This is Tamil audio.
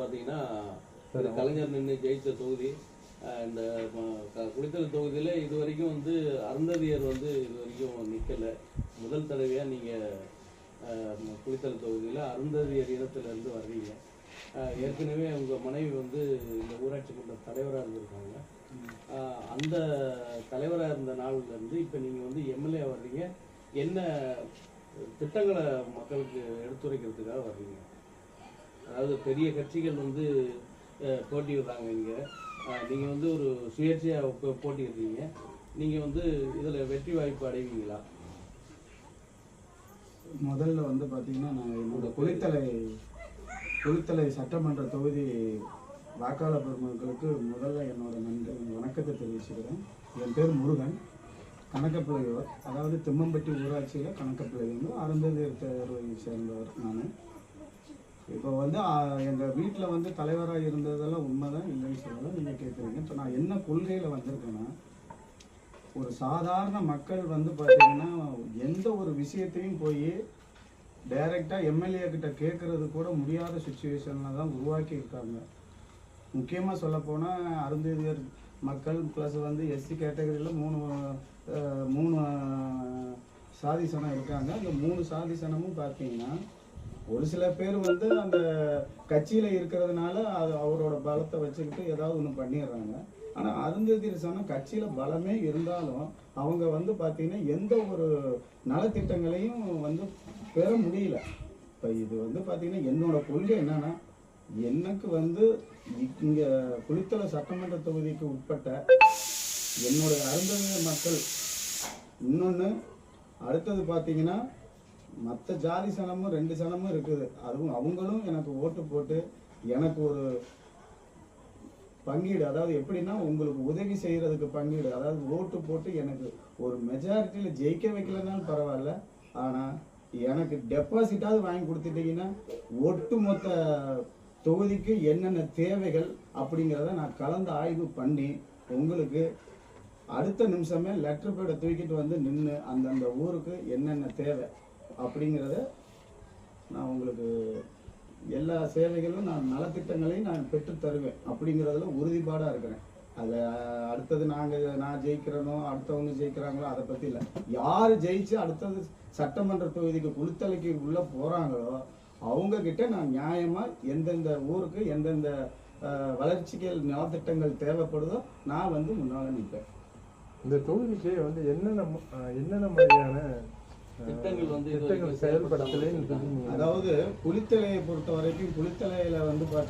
பார்த்தீங்கன்னா கலைஞர் நின்று ஜெயித்த தொகுதி. இந்த குளித்தலை தொகுதியில் இது வரைக்கும் வந்து அருந்ததியர் வந்து இது வரைக்கும் நிற்கலை. முதல் தடவையாக நீங்கள் குளித்தலை தொகுதியில் அருந்ததியர் இனத்திலேருந்து வர்றீங்க. ஏற்கனவே உங்கள் மனைவி வந்து இந்த ஊராட்சி மன்ற தலைவராக இருந்திருக்காங்க. அந்த தலைவராக இருந்த நாள்லேருந்து இப்போ நீங்கள் வந்து எம்எல்ஏ வர்றீங்க. என்ன திட்டங்களை மக்களுக்கு எடுத்துரைக்கிறதுக்காக வர்றீங்க? அதாவது பெரிய கட்சிகள் வந்து போட்டியிடுறாங்க. இங்கே நீங்கள் வந்து ஒரு சுயேட்சையாக போட்டியிடுறீங்க. நீங்கள் வந்து இதில் வெற்றி வாய்ப்பு அடைவீங்களா? முதல்ல வந்து பார்த்தீங்கன்னா, நான் என்னோட குளித்தலை சட்டமன்ற தொகுதி வாக்காளர் பெருமக்களுக்கு முதல்ல என்னோட நன்றி வணக்கத்தை தெரிவிச்சுக்கிறேன். என் பேர் முருகன், கணக்கப்பிள்ளையோர், அதாவது திம்மம்பட்டி ஊராட்சியில் கணக்கப்பிள்ளை வந்து அருந்ததியர் தேர்வை சேர்ந்தவர் நான். இப்போ வந்து எங்கள் வீட்டில் வந்து தலைவராக இருந்ததெல்லாம் உண்மைதான், இல்லைன்னு சொல்லலாம். நீங்கள் கேட்குறீங்க. இப்போ நான் என்ன கொள்கையில் வந்திருக்கேன்னா, ஒரு சாதாரண மக்கள் வந்து பார்த்தீங்கன்னா எந்த ஒரு விஷயத்தையும் போய் டைரெக்டாக எம்எல்ஏ கிட்ட கேட்குறது கூட முடியாத சுச்சுவேஷனில் தான் உருவாக்கி இருக்காங்க. முக்கியமாக சொல்லப்போனால் அருந்ததியர் மக்கள் ப்ளஸ் வந்து எஸ்சி கேட்டகரியில் மூணு சாதி சனம் இருக்காங்க. அந்த 3 சாதி சனமும் பார்த்தீங்கன்னா ஒரு சில பேர் வந்து அந்த கட்சியில் இருக்கிறதுனால அவரோட பலத்தை வச்சுக்கிட்டு ஏதாவது ஒன்று பண்ணிடுறாங்க. ஆனால் அருந்ததியர் சனம் கட்சியில் பலமே இருந்தாலும் அவங்க வந்து பார்த்தீங்கன்னா எந்த ஒரு நலத்திட்டங்களையும் வந்து பெற முடியல. இப்போ இது வந்து பார்த்தீங்கன்னா என்னோட கொள்கை என்னன்னா, எனக்கு வந்து இங்கே குளித்தலை சட்டமன்ற தொகுதிக்கு உட்பட்ட என்னுடைய அருந்ததியர் மக்கள், இன்னொன்று அடுத்தது பார்த்தீங்கன்னா மற்ற ஜாதி சனமும் 2 சனமும் இருக்குது. அதுவும் அவங்களும் எனக்கு ஓட்டு போட்டு எனக்கு ஒரு பங்கீடு, அதாவது எப்படின்னா உங்களுக்கு உதவி செய்கிறதுக்கு பங்கீடு, அதாவது ஓட்டு போட்டு எனக்கு ஒரு மெஜாரிட்டியில் ஜெயிக்க வைக்கலனாலும் பரவாயில்ல, ஆனால் எனக்கு டெபாசிட்டாவது வாங்கி கொடுத்துட்டீங்கன்னா ஒட்டுமொத்த தொகுதிக்கு என்னென்ன தேவைகள் அப்படிங்கிறத நான் கலந்து ஆய்வு பண்ணி உங்களுக்கு அடுத்த நிமிஷமே லெட்டர் பேடை தூக்கிட்டு வந்து நின்று அந்தந்த ஊருக்கு என்னென்ன தேவை அப்படிங்கிறத நான் உங்களுக்கு எல்லா சேவைகளும் நான் நலத்திட்டங்களையும் நான் பெற்று தருவேன் அப்படிங்கிறதுல உறுதிப்பாடாக இருக்கிறேன். அதில் அடுத்தது நான் ஜெயிக்கிறேனோ அடுத்தவங்க ஜெயிக்கிறாங்களோ அதை பற்றி இல்லை. யார் ஜெயிச்சு அடுத்தது சட்டமன்ற தொகுதிக்கு குளித்தலைக்கு உள்ளே போகிறாங்களோ அவங்கக்கிட்ட நான் நியாயமாக எந்தெந்த ஊருக்கு எந்தெந்த வளர்ச்சிகள் நலத்திட்டங்கள் தேவைப்படுதோ நான் வந்து முன்னால் நிற்பேன். இந்த தொகுதிக்கு வந்து என்னென்ன மாதிரியான திட்டங்கள் செயல்படுத்தலை? அதாவது குளித்தலையை பொறுத்த வரைக்கும் குளித்தலையில் வந்து